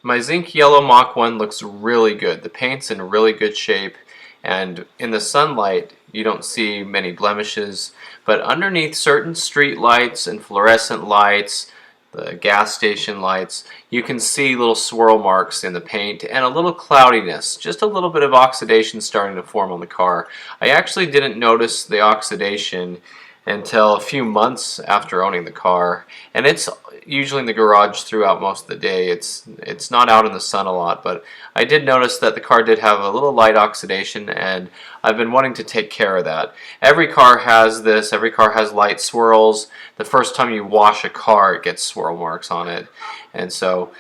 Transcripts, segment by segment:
My zinc yellow Mach 1 looks really good. The paint's in really good shape, and in the sunlight you don't see many blemishes, but underneath certain street lights and fluorescent lights, the gas station lights, you can see little swirl marks in the paint and a little cloudiness, just a little bit of oxidation starting to form on the car. I actually didn't notice the oxidation until a few months after owning the car, and it's usually in the garage throughout most of the day. It's not out in the sun a lot, but I did notice that the car did have a little light oxidation, and I've been wanting to take care of that. Every car has this. Every car has light swirls. The first time you wash a car, it gets swirl marks on it, and so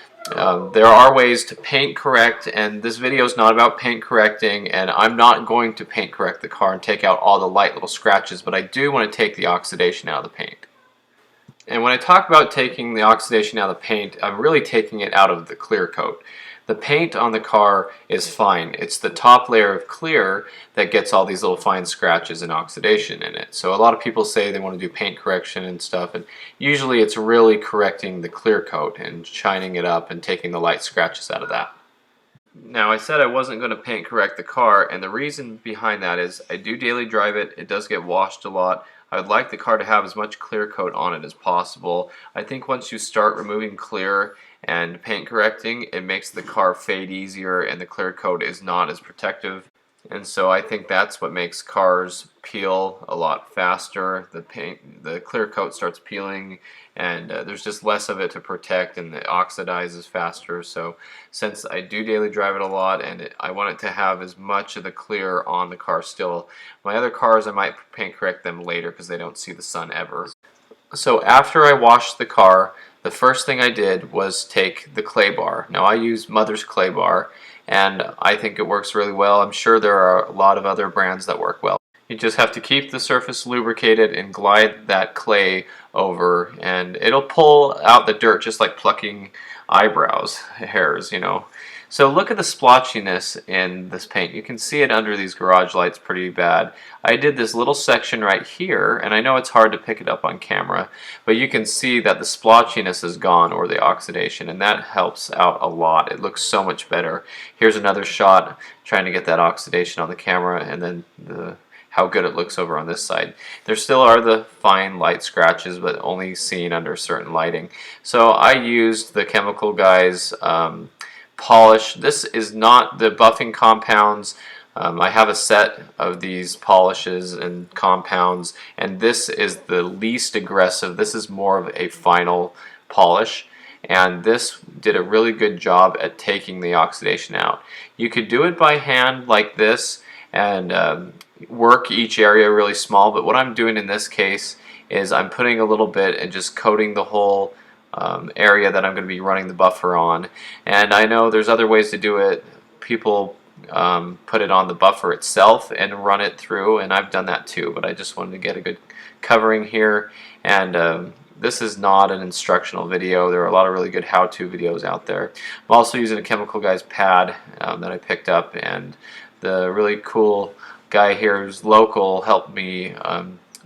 there are ways to paint correct, and this video is not about paint correcting, and I'm not going to paint correct the car and take out all the light little scratches, but I do want to take the oxidation out of the paint. And when I talk about taking the oxidation out of the paint, I'm really taking it out of the clear coat. The paint on the car is fine. It's the top layer of clear that gets all these little fine scratches and oxidation in it. So a lot of people say they want to do paint correction and stuff, and usually it's really correcting the clear coat and shining it up and taking the light scratches out of that. Now, I said I wasn't going to paint correct the car, and the reason behind that is I do daily drive it. It does get washed a lot. I would like the car to have as much clear coat on it as possible. I think once you start removing clear and paint correcting, it makes the car fade easier and the clear coat is not as protective. And so I think that's what makes cars peel a lot faster. The clear coat starts peeling, and there's just less of it to protect, and it oxidizes faster. So since I do daily drive it a lot, and I want it to have as much of the clear on the car still. My other cars, I might paint correct them later because they don't see the sun ever. So after I washed the car, the first thing I did was take the clay bar. Now I use Mother's clay bar, and I think it works really well. I'm sure there are a lot of other brands that work well. You just have to keep the surface lubricated and glide that clay over, and it'll pull out the dirt just like plucking eyebrows hairs, you know. So look at the splotchiness in this paint. You can see it under these garage lights pretty bad. I did this little section right here, and I know it's hard to pick it up on camera, but you can see that the splotchiness is gone, or the oxidation, and that helps out a lot. It looks so much better. Here's another shot trying to get that oxidation on the camera, and then how good it looks over on this side. There still are the fine light scratches, but only seen under certain lighting. So I used the Chemical Guys polish. This is not the buffing compounds. I have a set of these polishes and compounds, and this is the least aggressive. This is more of a final polish, and this did a really good job at taking the oxidation out. You could do it by hand like this and work each area really small, but what I'm doing in this case is I'm putting a little bit and just coating the whole area that I'm going to be running the buffer on. And I know there's other ways to do it. People put it on the buffer itself and run it through, and I've done that too, but I just wanted to get a good covering here. And this is not an instructional video. There are a lot of really good how-to videos out there. I'm also using a Chemical Guys pad that I picked up, and the really cool guy here who's local helped me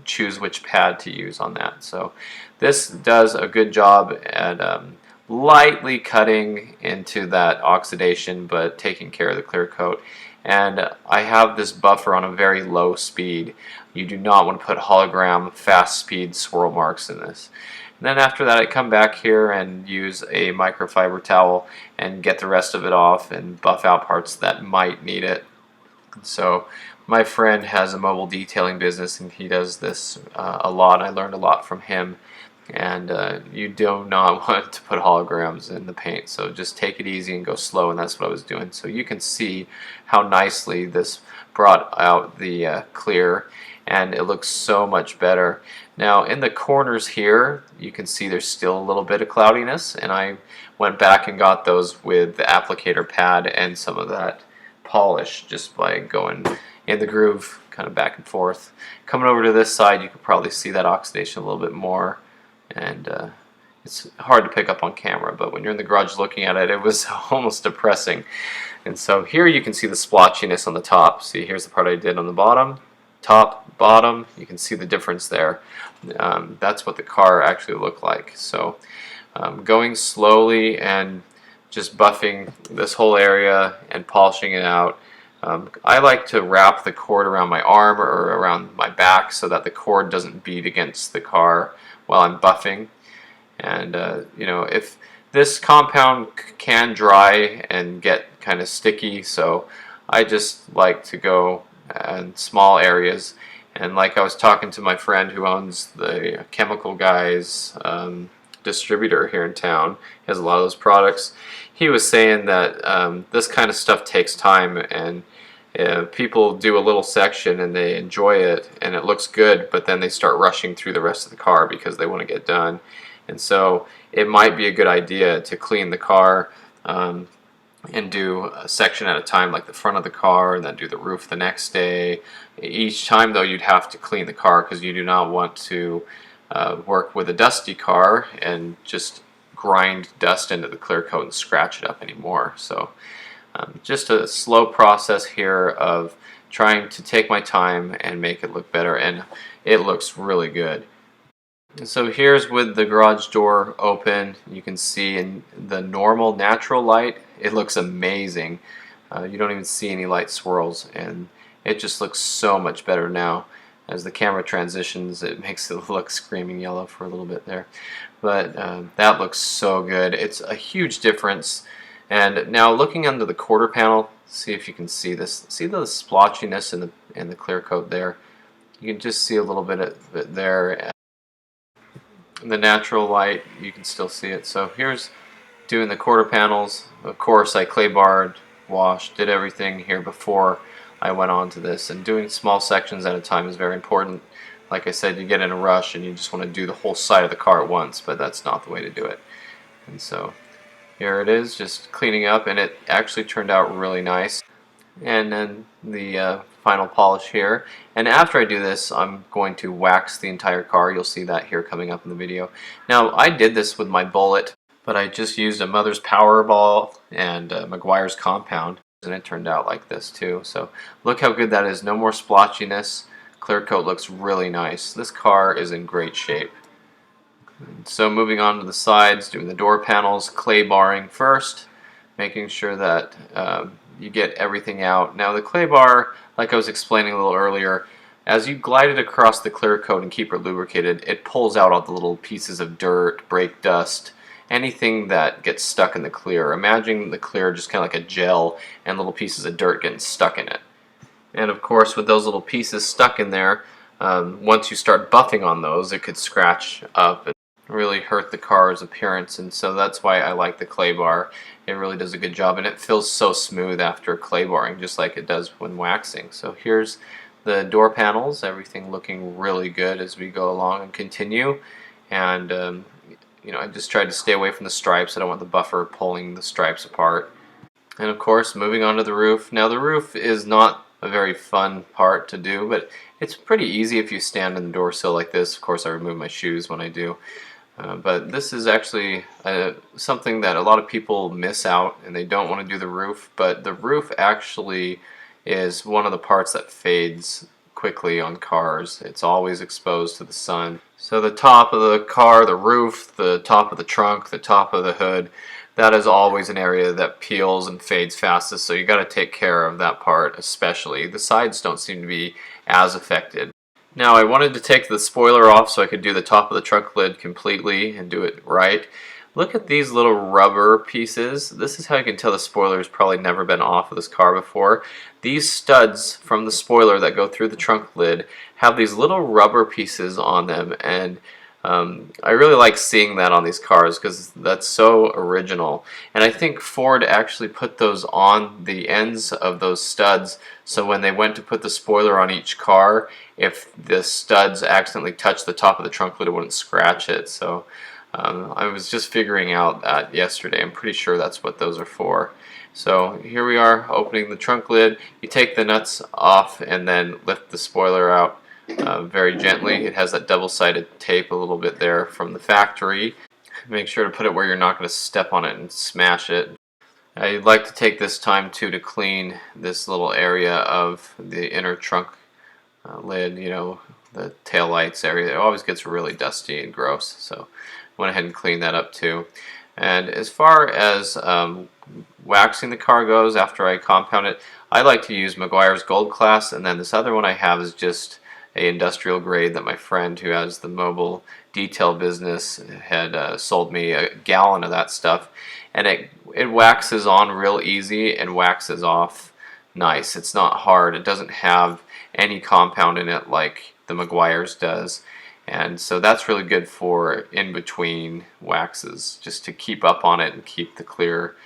choose which pad to use on that. So this does a good job at lightly cutting into that oxidation, but taking care of the clear coat. And I have this buffer on a very low speed. You do not want to put hologram fast speed swirl marks in this. And then after that, I come back here and use a microfiber towel and get the rest of it off and buff out parts that might need it. So my friend has a mobile detailing business, and he does this a lot. I learned a lot from him, and you do not want to put holograms in the paint, so just take it easy and go slow, and that's what I was doing. So you can see how nicely this brought out the clear, and it looks so much better. Now in the corners here, you can see there's still a little bit of cloudiness, and I went back and got those with the applicator pad and some of that polish just by going in the groove kind of back and forth. Coming over to this side, you can probably see that oxidation a little bit more, and it's hard to pick up on camera, but when you're in the garage looking at it, it was almost depressing. And so here you can see the splotchiness on the top. See, here's the part I did on the bottom, top, bottom. You can see the difference there. That's what the car actually looked like. So going slowly and just buffing this whole area and polishing it out. I like to wrap the cord around my arm or around my back so that the cord doesn't beat against the car while I'm buffing. And you know, if this compound can dry and get kind of sticky, so I just like to go in small areas. And like I was talking to my friend who owns the Chemical Guys distributor here in town, he has a lot of those products. He was saying that this kind of stuff takes time, and people do a little section and they enjoy it and it looks good, but then they start rushing through the rest of the car because they want to get done. And so it might be a good idea to clean the car and do a section at a time, like the front of the car, and then do the roof the next day. Each time though, you'd have to clean the car because you do not want to work with a dusty car and just grind dust into the clear coat and scratch it up anymore. So just a slow process here of trying to take my time and make it look better, and it looks really good. And so here's with the garage door open. You can see in the normal natural light it looks amazing. You don't even see any light swirls, and it just looks so much better now. As the camera transitions, it makes it look screaming yellow for a little bit there, but that looks so good. It's a huge difference. And now looking under the quarter panel, see if you can see this. See the splotchiness in the clear coat there? You can just see a little bit of it there. In the natural light, you can still see it. So here's doing the quarter panels. Of course, I clay barred, washed, did everything here before I went on to this. And doing small sections at a time is very important. Like I said, you get in a rush and you just want to do the whole side of the car at once, but that's not the way to do it. And so here it is, just cleaning up, and it actually turned out really nice. And then the final polish here. And after I do this, I'm going to wax the entire car. You'll see that here coming up in the video. Now, I did this with my bullet, but I just used a Mother's Powerball and Meguiar's Compound, and it turned out like this too. So look how good that is. No more splotchiness. Clear coat looks really nice. This car is in great shape. So moving on to the sides, doing the door panels, clay barring first, making sure that you get everything out. Now the clay bar, like I was explaining a little earlier, as you glide it across the clear coat and keep it lubricated, it pulls out all the little pieces of dirt, brake dust, anything that gets stuck in the clear. Imagine the clear just kind of like a gel and little pieces of dirt getting stuck in it. And of course, with those little pieces stuck in there, once you start buffing on those, it could scratch up and really hurt the car's appearance. And so that's why I like the clay bar. It really does a good job, and it feels so smooth after clay barring, just like it does when waxing. So here's the door panels, everything looking really good as we go along and continue. And you know, I just tried to stay away from the stripes. I don't want the buffer pulling the stripes apart. And of course, moving on to the roof. Now the roof is not a very fun part to do, but it's pretty easy if you stand in the door sill like this. Of course, I remove my shoes when I do. But this is actually something that a lot of people miss out, and they don't want to do the roof. But the roof actually is one of the parts that fades quickly on cars. It's always exposed to the sun. So the top of the car, the roof, the top of the trunk, the top of the hood, that is always an area that peels and fades fastest. So you got to take care of that part especially. The sides don't seem to be as affected. Now I wanted to take the spoiler off so I could do the top of the trunk lid completely and do it right. Look at these little rubber pieces. This is how you can tell the spoiler's probably never been off of this car before. These studs from the spoiler that go through the trunk lid have these little rubber pieces on them, and I really like seeing that on these cars because that's so original. And I think Ford actually put those on the ends of those studs, so when they went to put the spoiler on each car, if the studs accidentally touched the top of the trunk lid, it wouldn't scratch it. So I was just figuring out that yesterday. I'm pretty sure that's what those are for. So here we are opening the trunk lid. You take the nuts off and then lift the spoiler out very gently. It has that double-sided tape a little bit there from the factory. Make sure to put it where you're not going to step on it and smash it. I'd like to take this time too to clean this little area of the inner trunk lid, you know, the tail lights area. It always gets really dusty and gross, so went ahead and cleaned that up too. And as far as waxing the car goes after I compound it, I like to use Meguiar's Gold Class, and then this other one I have is just a industrial grade that my friend who has the mobile detail business had sold me a gallon of that stuff, and it waxes on real easy and waxes off nice. It's not hard. It doesn't have any compound in it like the Meguiar's does. And so that's really good for in between waxes, just to keep up on it and keep the clear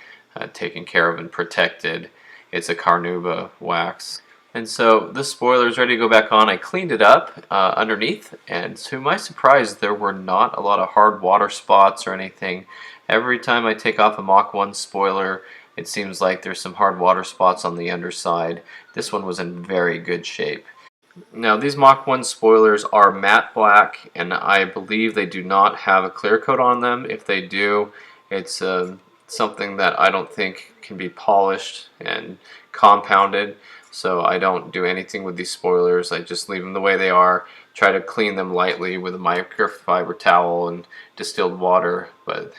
taken care of and protected. It's a Carnauba wax. And so this spoiler is ready to go back on. I cleaned it up underneath, and to my surprise, there were not a lot of hard water spots or anything. Every time I take off a Mach 1 spoiler, it seems like there's some hard water spots on the underside. This one was in very good shape. Now these Mach 1 spoilers are matte black, and I believe they do not have a clear coat on them. If they do, it's something that I don't think can be polished and compounded, so I don't do anything with these spoilers. I just leave them the way they are, try to clean them lightly with a microfiber towel and distilled water, but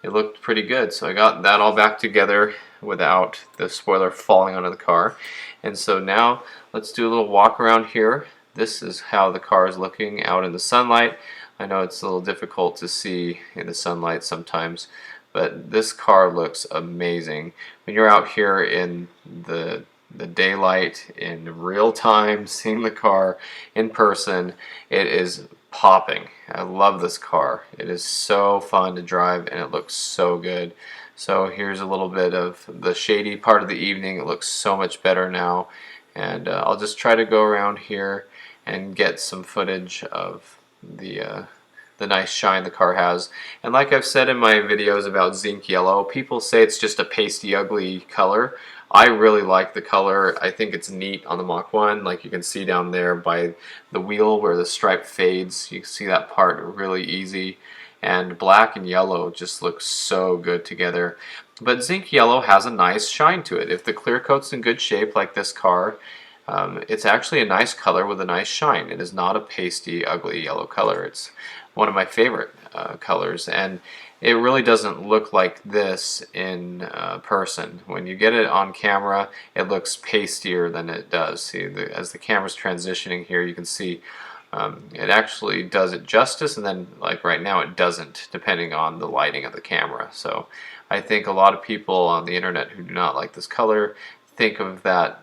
it looked pretty good. So I got that all back together without the spoiler falling onto the car. And so now let's do a little walk around here. This is how the car is looking out in the sunlight. I know it's a little difficult to see in the sunlight sometimes, but this car looks amazing. When you're out here in the daylight in real time, seeing the car in person, it is popping. I love this car. It is so fun to drive and it looks so good. So here's a little bit of the shady part of the evening. It looks so much better now, and I'll just try to go around here and get some footage of the nice shine the car has. And like I've said in my videos about zinc yellow, people say it's just a pasty ugly color. I really like the color. I think it's neat on the Mach 1. Like you can see down there by the wheel where the stripe fades, you can see that part really easy. And black and yellow just look so good together. But zinc yellow has a nice shine to it. If the clear coat's in good shape like this car, it's actually a nice color with a nice shine. It is not a pasty, ugly yellow color. It's one of my favorite colors, and it really doesn't look like this in person. When you get it on camera, it looks pastier than it does. See, as the camera's transitioning here, you can see it actually does it justice, and then like right now it doesn't, depending on the lighting of the camera. So I think a lot of people on the internet who do not like this color think of that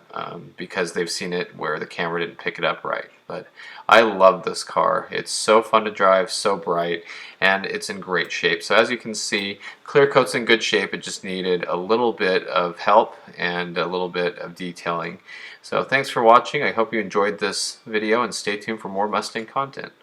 because they've seen it where the camera didn't pick it up right. But I love this car. It's so fun to drive, so bright, and it's in great shape. So as you can see, clear coat's in good shape. It just needed a little bit of help and a little bit of detailing. So thanks for watching. I hope you enjoyed this video, and stay tuned for more Mustang content.